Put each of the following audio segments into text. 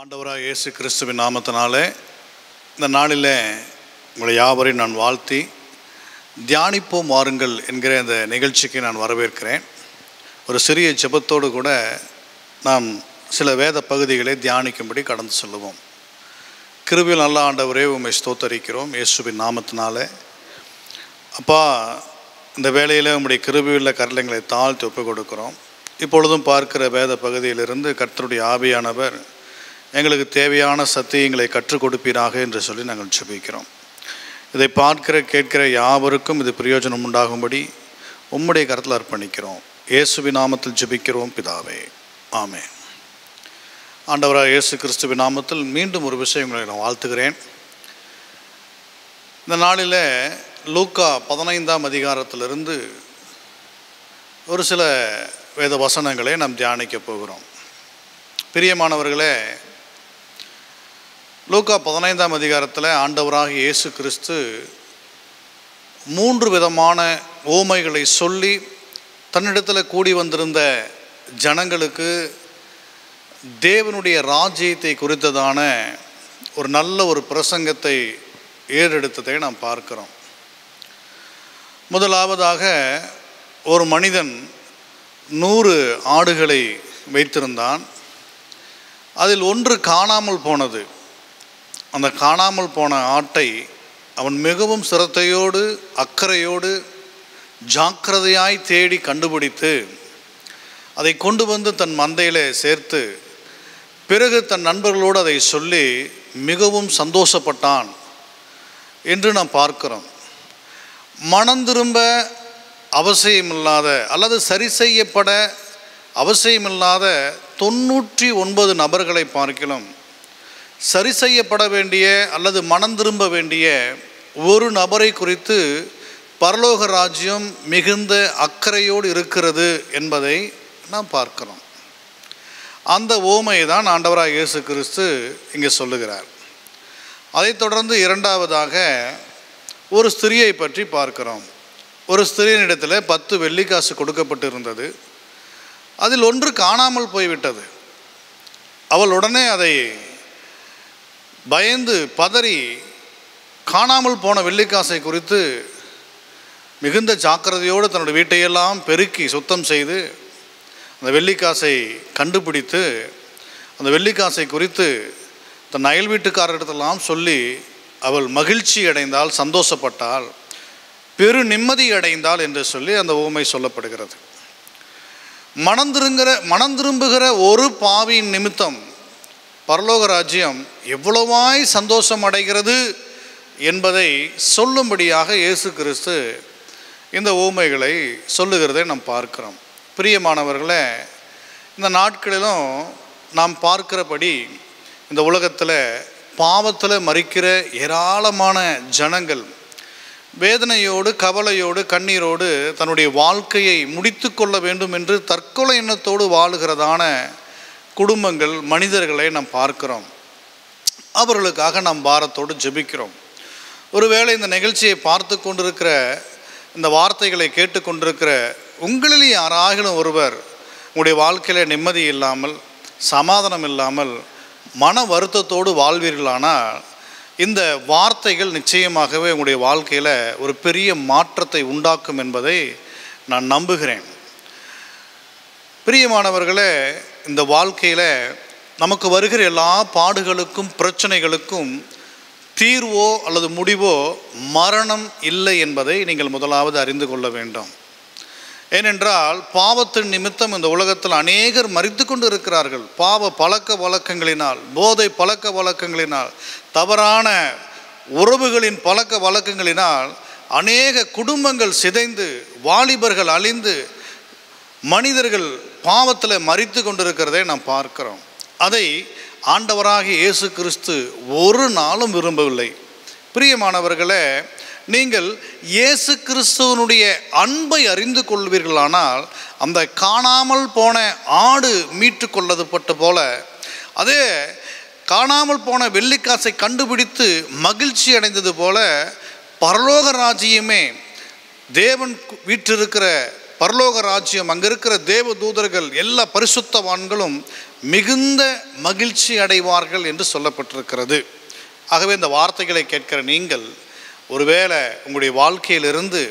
ஆண்டவராக இயேசு கிறிஸ்துவின் நாமத்தினாலே இந்த நாளில் உங்களை யாவரையும் நான் வாழ்த்தி தியானிப்போம் வாருங்கள் என்கிற இந்த நிகழ்ச்சிக்கு நான் வரவேற்கிறேன். ஒரு சிறிய ஜெபத்தோடு கூட நாம் சில வேத பகுதிகளை தியானிக்கும்படி கடந்து செல்லுவோம். கிருபையில் நல்ல ஆண்டவரே, உம்மை ஸ்தோத்தரிக்கிறோம் இயேசுவின் நாமத்தினாலே. அப்பா, இந்த வேளையில் உம்முடைய கிருபையுள்ள கரங்களை தாழ்த்தி ஒப்புக் கொடுக்கிறோம். இப்பொழுதும் பார்க்கிற வேத பகுதியிலிருந்து கர்த்தருடைய ஆவியானவர் எங்களுக்கு தேவையான சத்தியங்களை கற்றுக் கொடுப்பீராக என்று சொல்லி நாங்கள் ஜெபிக்கிறோம். இதை பார்க்கிற கேட்கிற யாவருக்கும் இது பிரயோஜனம் உண்டாகும்படி உம்முடைய கரத்தில் அர்ப்பணிக்கிறோம். இயேசுவின் நாமத்தில் ஜெபிக்கிறோம் பிதாவே, ஆமென். ஆண்டவராக இயேசு கிறிஸ்துவின் நாமத்தில் மீண்டும் ஒரு விஷயங்களை நான் வாழ்த்துகிறேன். இந்த நாளில் லூக்கா 15ஆம் அதிகாரத்திலிருந்து ஒரு சில வேத வசனங்களை நாம் தியானிக்க போகிறோம். பிரியமானவர்களே, லூக்கா 15ஆம் அதிகாரத்தில் ஆண்டவராக இயேசு கிறிஸ்து 3 விதமான ஓமைகளை சொல்லி தன்னிடத்தில் கூடி வந்திருந்த ஜனங்களுக்கு தேவனுடைய ராஜ்யத்தை குறித்ததான ஒரு நல்ல ஒரு பிரசங்கத்தை ஏறெடுத்ததை நாம் பார்க்கிறோம். முதலாவதாக, ஒரு மனிதன் 100 ஆடுகளை வைத்திருந்தான். அதில் ஒன்று காணாமல் போனது. அந்த காணாமல் போன ஆட்டை அவன் மிகவும் சிரத்தையோடு அக்கறையோடு ஜாக்கிரதையாய் தேடி கண்டுபிடித்து அதை கொண்டு வந்து தன் மந்தையில் சேர்த்து பிறகு தன் நண்பர்களோடு அதை சொல்லி மிகவும் சந்தோஷப்பட்டான் என்று நாம் பார்க்கிறோம். மனம் திரும்ப அவசியமில்லாத அல்லது சரி செய்யப்பட அவசியமில்லாத 99 நபர்களை பார்க்கலாம், சரி செய்யப்பட வேண்டிய அல்லது மனம் திரும்ப வேண்டிய ஒரு நபரை குறித்து பரலோக ராஜ்யம் மிகுந்த அக்கறையோடு இருக்கிறது என்பதை நாம் பார்க்கிறோம். அந்த ஓமையை தான் ஆண்டவராக இயேசு கிறிஸ்து இங்கே சொல்லுகிறார். அதைத் தொடர்ந்து இரண்டாவதாக ஒரு ஸ்திரியை பற்றி பார்க்கிறோம். ஒரு ஸ்திரீனிடத்தில் 10 வெள்ளிக்காசு கொடுக்கப்பட்டிருந்தது. அதில் ஒன்று காணாமல் போய்விட்டது. அவள் உடனே அதை பயந்து பதறி காணாமல் போன வெள்ளிக்காசை குறித்து மிகுந்த ஜாக்கிரதையோடு தன்னுடைய வீட்டையெல்லாம் பெருக்கி சுத்தம் செய்து அந்த வெள்ளிக்காசை கண்டுபிடித்து அந்த வெள்ளிக்காசை குறித்து தன் அயல் வீட்டுக்காரரிடத்தெல்லாம் சொல்லி அவள் மகிழ்ச்சி அடைந்தாள், சந்தோஷப்பட்டாள், பெரு நிம்மதி அடைந்தாள் என்று சொல்லி அந்த உவமை சொல்லப்படுகிறது. மனம் திரும்புகிற ஒரு பாவியின் நிமித்தம் பரலோக ராஜ்யம் எவ்வளவாய் சந்தோஷம் அடைகிறது என்பதை சொல்லும்படியாக இயேசு கிறிஸ்து இந்த உவமைகளை சொல்லுகிறதை நாம் பார்க்கிறோம். பிரியமானவர்களே, இந்த நாட்களிலும் நாம் பார்க்கிறபடி இந்த உலகத்தில் பாவத்தில் மரிக்கிற ஏராளமான ஜனங்கள் வேதனையோடு கவலையோடு கண்ணீரோடு தன்னுடைய வாழ்க்கையை முடித்து கொள்ள வேண்டும் என்று தற்கொலை எண்ணத்தோடு வாழுகிறதான குடும்பங்கள், மனிதர்களை நாம் பார்க்கிறோம். அவர்களுக்காக நாம் பாரத்தோடு ஜெபிக்கிறோம். ஒருவேளை இந்த நிகழ்ச்சியை பார்த்து கொண்டிருக்கிற, இந்த வார்த்தைகளை கேட்டுக்கொண்டிருக்கிற உங்களில் யாராகிலும் ஒருவர் உங்களுடைய வாழ்க்கையில் நிம்மதி இல்லாமல், சமாதானம் இல்லாமல், மன வருத்தத்தோடு வாழ்வீர்களானால் இந்த வார்த்தைகள் நிச்சயமாகவே உங்களுடைய வாழ்க்கையில் ஒரு பெரிய மாற்றத்தை உண்டாக்கும் என்பதை நான் நம்புகிறேன். பிரியமானவர்களே, இந்த வாழ்க்கையில் நமக்கு வருகிற எல்லா பாடுகளுக்கும் பிரச்சனைகளுக்கும் தீர்வோ அல்லது முடிவோ மரணம் இல்லை என்பதை நீங்கள் முதலாவது அறிந்து கொள்ள வேண்டும். ஏனென்றால் பாவத்தின் நிமித்தம் இந்த உலகத்தில் அநேகர் மரித்து கொண்டு இருக்கிறார்கள். பாவ பழக்க வழக்கங்களினால், போதை பழக்க வழக்கங்களினால், தவறான உறவுகளின் பழக்க வழக்கங்களினால் அநேக குடும்பங்கள் சிதைந்து, வாலிபர்கள் அழிந்து, மனிதர்கள் பாவத்தில் மரித்து கொண்டிருக்கிறதை நாம் பார்க்கிறோம். அதை ஆண்டவராகிய இயேசு கிறிஸ்து ஒரு நாளும் விரும்பவில்லை. பிரியமானவர்களே, நீங்கள் இயேசு கிறிஸ்துவனுடைய அன்பை அறிந்து கொள்வீர்களானால் அந்த காணாமல் போன ஆடு மீட்டு கொள்ளப்பட்ட போல, அதே காணாமல் போன வெள்ளிக்காசை கண்டுபிடித்து மகிழ்ச்சி அடைந்தது போல பரலோக ராஜ்யமே, தேவன் வீற்றிருக்கிற பரலோக ராஜ்யம், அங்கே இருக்கிற தேவ தூதர்கள் எல்லா பரிசுத்தவான்களும் மிகுந்த மகிழ்ச்சி அடைவார்கள் என்று சொல்லப்பட்டிருக்கிறது. ஆகவே இந்த வார்த்தைகளை கேட்கிற நீங்கள் ஒருவேளை உங்களுடைய வாழ்க்கையிலிருந்து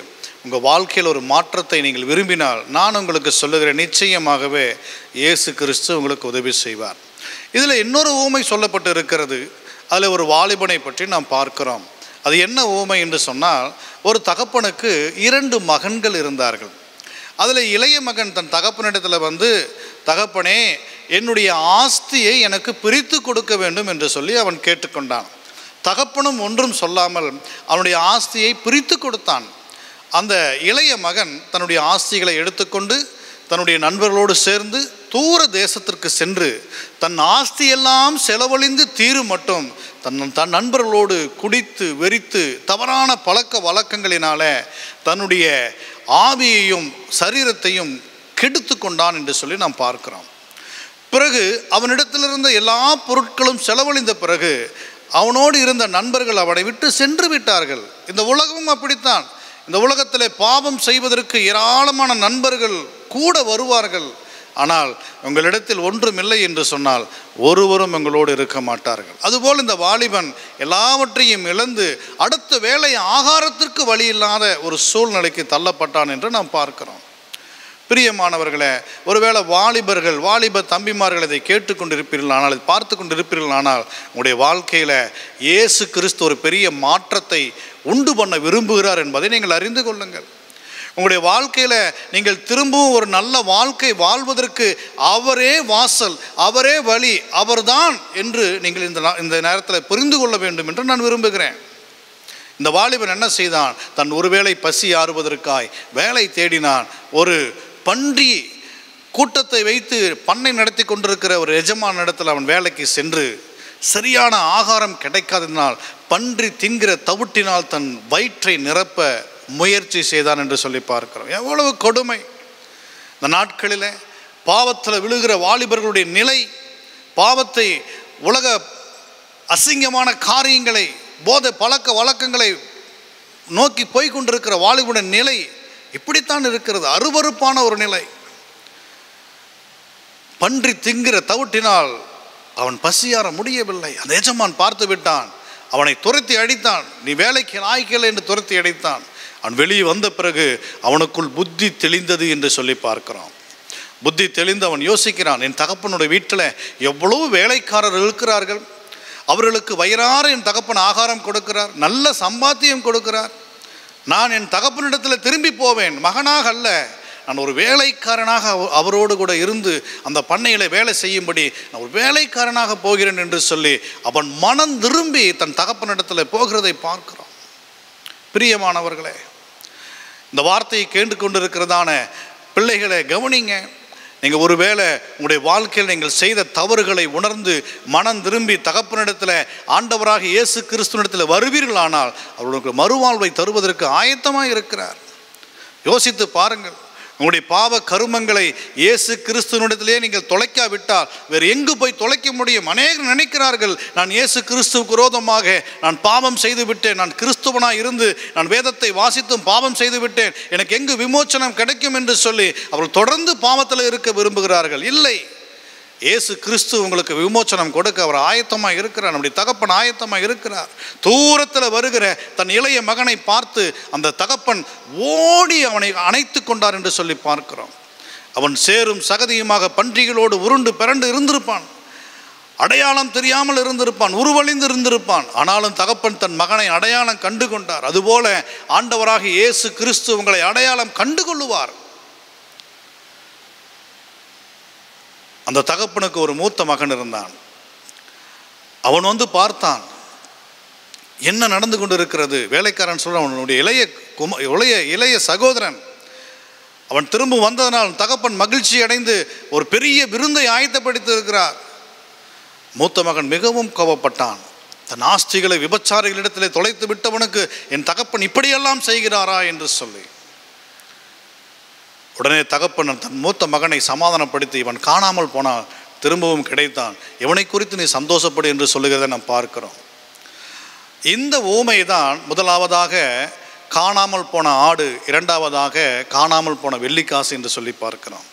உங்கள் வாழ்க்கையில் ஒரு மாற்றத்தை நீங்கள் விரும்பினால் நான் உங்களுக்கு சொல்லுகிறேன், நிச்சயமாகவே இயேசு கிறிஸ்து உங்களுக்கு உதவி செய்வார். இதில் இன்னொரு ஊமை சொல்லப்பட்டு இருக்கிறது. அதில் ஒரு வாலிபனை பற்றி நாம் பார்க்கிறோம். அது என்ன ஊமை என்று சொன்னால், ஒரு தகப்பனுக்கு 2 மகன்கள் இருந்தார்கள். அதில் இளைய மகன் தன் தகப்பனிடத்தில் தகப்பனே, என்னுடைய ஆஸ்தியை எனக்கு பிரித்து கொடுக்க வேண்டும் என்று சொல்லி அவன் கேட்டுக்கொண்டான். தகப்பனும் ஒன்றும் சொல்லாமல் அவனுடைய ஆஸ்தியை பிரித்து கொடுத்தான். அந்த இளைய மகன் தன்னுடைய ஆஸ்திகளை எடுத்துக்கொண்டு தன்னுடைய நண்பர்களோடு சேர்ந்து தூர தேசத்திற்கு சென்று தன் ஆஸ்தியெல்லாம் செலவழிந்து தீரும் மட்டும் தன் நண்பர்களோடு குடித்து வெறித்து தவறான பழக்க வழக்கங்களினால தன்னுடைய ஆவியையும் சரீரத்தையும் கெடுத்து கொண்டான் என்று சொல்லி நாம் பார்க்கிறோம். பிறகு அவனிடத்திலிருந்த எல்லா பொருட்களும் செலவழிந்த பிறகு அவனோடு இருந்த நண்பர்கள் அவனை விட்டு சென்று விட்டார்கள். இந்த உலகமும் அப்படித்தான். இந்த உலகத்தில் பாவம் செய்வதற்கு ஏராளமான நண்பர்கள் கூட வருவார்கள். ஆனால் உங்களிடத்தில் ஒன்றுமில்லை என்று சொன்னால் ஒருவரும் எங்களோடு இருக்க மாட்டார்கள். அதுபோல் இந்த வாலிபன் எல்லாவற்றையும் இழந்து அடுத்த வேளை ஆகாரத்திற்கு வழி இல்லாத ஒரு சூழ்நிலைக்கு தள்ளப்பட்டான் என்று நாம் பார்க்கிறோம். பிரியமானவர்களே, ஒருவேளை வாலிப தம்பிமார்கள் இதை கேட்டுக்கொண்டிருப்பீர்கள் ஆனால், இதை பார்த்து கொண்டிருப்பீர்கள் ஆனால், உங்களுடைய வாழ்க்கையில் இயேசு கிறிஸ்து ஒரு பெரிய மாற்றத்தை உண்டு பண்ண விரும்புகிறார் என்பதை நீங்கள் அறிந்து கொள்ளுங்கள். உங்களுடைய வாழ்க்கையில் நீங்கள் திரும்பவும் ஒரு நல்ல வாழ்க்கை வாழ்வதற்கு அவரே வாசல், அவரே வழி, அவர்தான் என்று நீங்கள் இந்த நேரத்தில் புரிந்து கொள்ள வேண்டும் என்று நான் விரும்புகிறேன். இந்த வாலிபன் என்ன செய்தான்? தன் ஒருவேளை பசி ஆறுவதற்காய் வேலை தேடினான். ஒரு பன்றி கூட்டத்தை வைத்து பண்ணை நடத்தி கொண்டிருக்கிற ஒரு எஜமான இடத்தில் அவன் வேலைக்கு சென்று சரியான ஆகாரம் கிடைக்காததினால் பன்றி தின்கிற தவிட்டினால் தன் வயிற்றை நிரப்ப முயற்சி செய்தான் என்று சொல்லி பார்க்கிறோம். எவ்வளவு கொடுமை! இந்த நாட்களில் பாவத்தில் விழுகிற வாலிபர்களுடைய நிலை, பாவத்தை, உலக அசிங்கமான காரியங்களை, போதை பழக்க வழக்கங்களை நோக்கி போய்கொண்டிருக்கிற வாலிபனுடைய நிலை இப்படித்தான் இருக்கிறது. அருவருப்பான ஒரு நிலை. பன்றி தின்கிற தவிட்டினால் அவன் பசியார முடியவில்லை. அந்த எஜமான் பார்த்து விட்டான். அவனை துரத்தி அடித்தான். நீ வேலைக்கு லாய்க்கலை என்று துரத்தி அடித்தான். அவன் வெளியே வந்த பிறகு அவனுக்குள் புத்தி தெளிந்தது என்று சொல்லி பார்க்கிறோம். புத்தி தெளிந்து அவன் யோசிக்கிறான், என் தகப்பனுடைய வீட்டில் எவ்வளவு வேலைக்காரர் இருக்கிறார்கள், அவர்களுக்கு வயிறார என் தகப்பன் ஆகாரம் கொடுக்கிறார், நல்ல சம்பாத்தியம் கொடுக்கிறார். நான் என் தகப்பனிடத்தில் திரும்பி போவேன், மகனாக அல்ல, நான் ஒரு வேலைக்காரனாக அவரோடு கூட இருந்து அந்த பண்ணையில் வேலை செய்யும்படி நான் ஒரு வேலைக்காரனாக போகிறேன் என்று சொல்லி அவன் மனம் திரும்பி தன் தகப்பனிடத்தில் போகிறதை பார்க்கிறோம். பிரியமானவர்களே, இந்த வார்த்தையை கேட்டுக்கொண்டிருக்கிறதான பிள்ளைகளை கவனிங்க. நீங்கள் ஒருவேளை உங்களுடைய வாழ்க்கையில் நீங்கள் செய்த தவறுகளை உணர்ந்து மனம் திரும்பி தகப்பனிடத்தில் ஆண்டவராக இயேசு கிறிஸ்துவினிடத்தில் வருவீர்களானால் அவர்களுக்கு மறுவாழ்வை தருவதற்கு ஆயத்தமாக இருக்கிறார். யோசித்து பாருங்கள். உங்களுடைய பாவ கருமங்களை இயேசு கிறிஸ்துவினிடத்திலே நீங்கள் தொலைக்காவிட்டால் வேறு எங்கு போய் தொலைக்க முடியும்? அநேகர் நினைக்கிறார்கள், நான் இயேசு கிறிஸ்துவுக்கு விரோதமாக நான் பாவம் செய்து விட்டேன், நான் கிறிஸ்துவனாக இருந்து நான் வேதத்தை வாசித்தும் பாவம் செய்து விட்டேன், எனக்கு எங்கு விமோச்சனம் கிடைக்கும் என்று சொல்லி அவர்கள் தொடர்ந்து பாவத்தில் இருக்க விரும்புகிறார்கள். இல்லை, இயேசு கிறிஸ்து உங்களுக்கு விமோச்சனம் கொடுக்க அவர் ஆயத்தமாக இருக்கிறார். நம்முடைய தகப்பன் ஆயத்தமாக இருக்கிறார். தூரத்தில் வருகிற தன் இளைய மகனை பார்த்து அந்த தகப்பன் ஓடி அவனை அணைத்து கொண்டார் என்று சொல்லி பார்க்கிறோம். அவன் சேரும் சகதியுமாக பன்றிகளோடு உருண்டு பிறண்டு இருந்திருப்பான், அடையாளம் தெரியாமல் இருந்திருப்பான், உருவழிந்து இருந்திருப்பான். ஆனாலும் தகப்பன் தன் மகனை அடையாளம் கண்டு கொண்டார். அதுபோல ஆண்டவராக இயேசு கிறிஸ்து உங்களை அடையாளம் கண்டு கொள்ளுவார். அந்த தகப்பனுக்கு ஒரு மூத்த மகன் இருந்தான். அவன் பார்த்தான், என்ன நடந்து கொண்டு இருக்கிறது. வேலைக்காரன் சொல்ல, அவனுடைய இளைய சகோதரன் அவன் திரும்ப வந்ததனால் தகப்பன் மகிழ்ச்சி அடைந்து ஒரு பெரிய விருந்தை ஆயத்தப்படுத்தி இருக்கிறார். மூத்த மகன் மிகவும் கோபப்பட்டான். தன் ஆஸ்திகளை விபச்சாரிகளிடத்திலே தொலைத்து விட்டவனுக்கு என் தகப்பன் இப்படியெல்லாம் செய்கிறாரா என்று சொல்லி உடனே தகப்பன் தன் மூத்த மகனை சமாதானப்படுத்தி, இவன் காணாமல் போனால் திரும்பவும் கிடைத்தான், இவனை குறித்து நீ சந்தோஷப்படு என்று சொல்லுகிறதை நாம் பார்க்கிறோம். இந்த ஊமை தான் முதலாவதாக காணாமல் போன ஆடு, இரண்டாவதாக காணாமல் போன வெள்ளிக்காசு என்று சொல்லி பார்க்கிறோம்.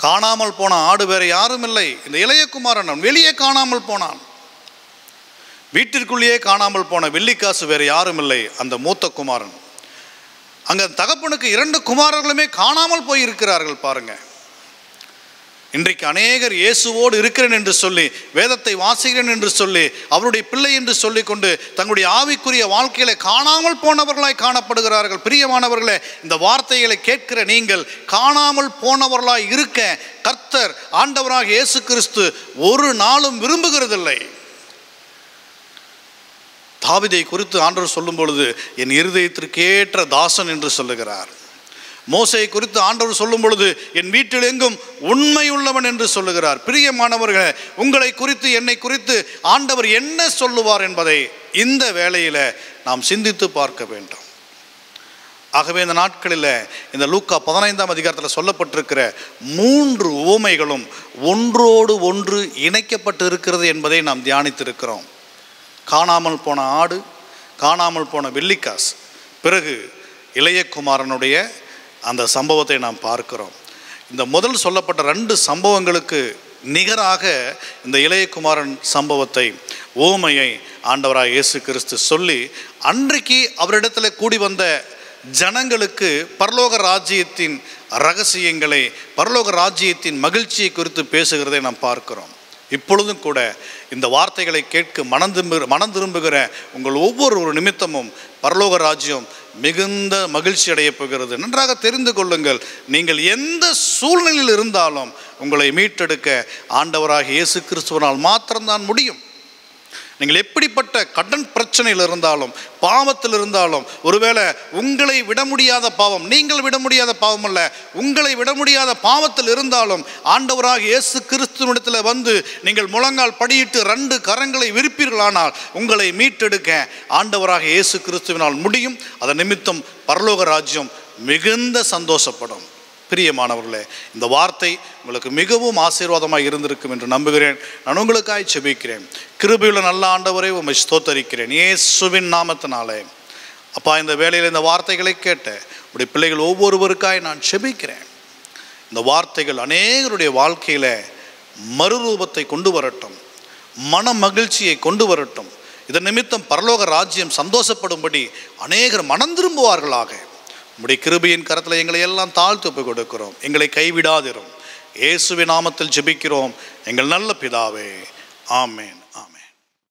காணாமல் போன ஆடு வேறு யாரும் இல்லை, இந்த இளைய குமாரன். வெளியே காணாமல் போனான். வீட்டிற்குள்ளேயே காணாமல் போன வெள்ளிக்காசு வேறு யாரும் இல்லை, அந்த மூத்த குமாரன். அங்க தகப்பனுக்கு 2 குமாரர்களுமே காணாமல் போய் இருக்கிறார்கள் பாருங்க. இன்றைக்கு அநேகர் இயேசுவோடு இருக்கிறேன் என்று சொல்லி, வேதத்தை வாசிக்கிறேன் என்று சொல்லி, அவருடைய பிள்ளை என்று சொல்லி கொண்டு தங்களுடைய ஆவிக்குரிய வாழ்க்கையில காணாமல் போனவர்களாய் காணப்படுகிறார்கள். பிரியமானவர்களே, இந்த வார்த்தைகளை கேட்கிற நீங்கள் காணாமல் போனவர்களாய் இருக்க கர்த்தர் ஆண்டவராக இயேசு கிறிஸ்து ஒரு நாளும் விரும்புகிறதில்லை. தாவீதை குறித்து ஆண்டவர் சொல்லும் பொழுது என் இருதயத்திற்கேற்ற தாசன் என்று சொல்லுகிறார். மோசேயை குறித்து ஆண்டவர் சொல்லும் பொழுது என் வீட்டில் எங்கும் உண்மையுள்ளவன் என்று சொல்லுகிறார். பிரியமானவர்களே, உங்களை குறித்து என்னை குறித்து ஆண்டவர் என்ன சொல்லுவார் என்பதை இந்த வேளையில் நாம் சிந்தித்து பார்க்க வேண்டும். ஆகவே இந்த நாட்களில் இந்த லூக்கா 15ஆம் அதிகாரத்தில் சொல்லப்பட்டிருக்கிற 3 உவமைகளும் ஒன்றோடு ஒன்று இணைக்கப்பட்டு இருக்கிறது என்பதை நாம் தியானித்திருக்கிறோம். காணாமல் போன ஆடு, காணாமல் போன வெள்ளிக்காசு, பிறகு இளைய குமாரனுடைய அந்த சம்பவத்தை நாம் பார்க்கிறோம். இந்த முதல் சொல்லப்பட்ட 2 சம்பவங்களுக்கு நிகராக இந்த இளைய குமாரன் சம்பவத்தை, ஓமையை ஆண்டவராக இயேசு கிறிஸ்து சொல்லி அன்றைக்கு அவரிடத்தில் கூடி வந்த ஜனங்களுக்கு பரலோக ராஜ்யத்தின் ரகசியங்களை, பரலோக ராஜ்யத்தின் மகிழ்ச்சியை குறித்து பேசுகிறதை நாம் பார்க்கிறோம். இப்பொழுதும் கூட இந்த வார்த்தைகளை கேட்க மனம் திரும்புகிற உங்கள் ஒவ்வொரு நிமித்தமும் பரலோக ராஜ்யம் மிகுந்த மகிழ்ச்சி அடைய போகிறது. நன்றாக தெரிந்து கொள்ளுங்கள், நீங்கள் எந்த சூழ்நிலையில் இருந்தாலும் உங்களை மீட்டெடுக்க ஆண்டவராக இயேசு கிறிஸ்துவினால் மாத்திரம்தான் முடியும். நீங்கள் எப்படிப்பட்ட கடன் பிரச்சனையில் இருந்தாலும், பாவத்தில் இருந்தாலும், ஒருவேளை உங்களை விட முடியாத பாவம், நீங்கள் விட முடியாத பாவம் அல்ல, உங்களை விட முடியாத பாவத்தில் இருந்தாலும் ஆண்டவராக இயேசு கிறிஸ்துவிடத்தில் வந்து நீங்கள் முழங்கால் படியிட்டு 2 கரங்களை விரிப்பீர்களானால் உங்களை மீட்டெடுக்க ஆண்டவராக இயேசு கிறிஸ்துவினால் முடியும். அதன் நிமித்தம் பரலோக ராஜ்யம் மிகுந்த சந்தோஷப்படும். பிரியமானவர்களே, இந்த வார்த்தை உங்களுக்கு மிகவும் ஆசீர்வாதமாக இருந்திருக்கும் என்று நம்புகிறேன். நான் உங்களுக்காய் செபிக்கிறேன். கிருபையுள்ள நல்ல ஆண்டவரே, உம்மை ஸ்தோத்தரிக்கிறேன் இயேசுவின் நாமத்தினாலே. அப்பா, இந்த வேளையில் இந்த வார்த்தைகளை கேட்ட உடைய பிள்ளைகள் ஒவ்வொருவருக்காய் நான் செபிக்கிறேன். இந்த வார்த்தைகள் அநேகருடைய வாழ்க்கையில் மறுரூபத்தை கொண்டு வரட்டும், மன மகிழ்ச்சியை கொண்டு வரட்டும். இதன் நிமித்தம் பரலோக ராஜ்யம் சந்தோஷப்படும்படி அநேகர் மனம் திரும்புவார்களாக. உம்முடைய கிருபையின் கரத்தில் எங்களை எல்லாம் தாழ்த்து ஒப்புக் கொடுக்கிறோம். எங்களை கைவிடாதிரும். இயேசுவின் நாமத்தில் ஜெபிக்கிறோம் எங்கள் நல்ல பிதாவே, ஆமென்.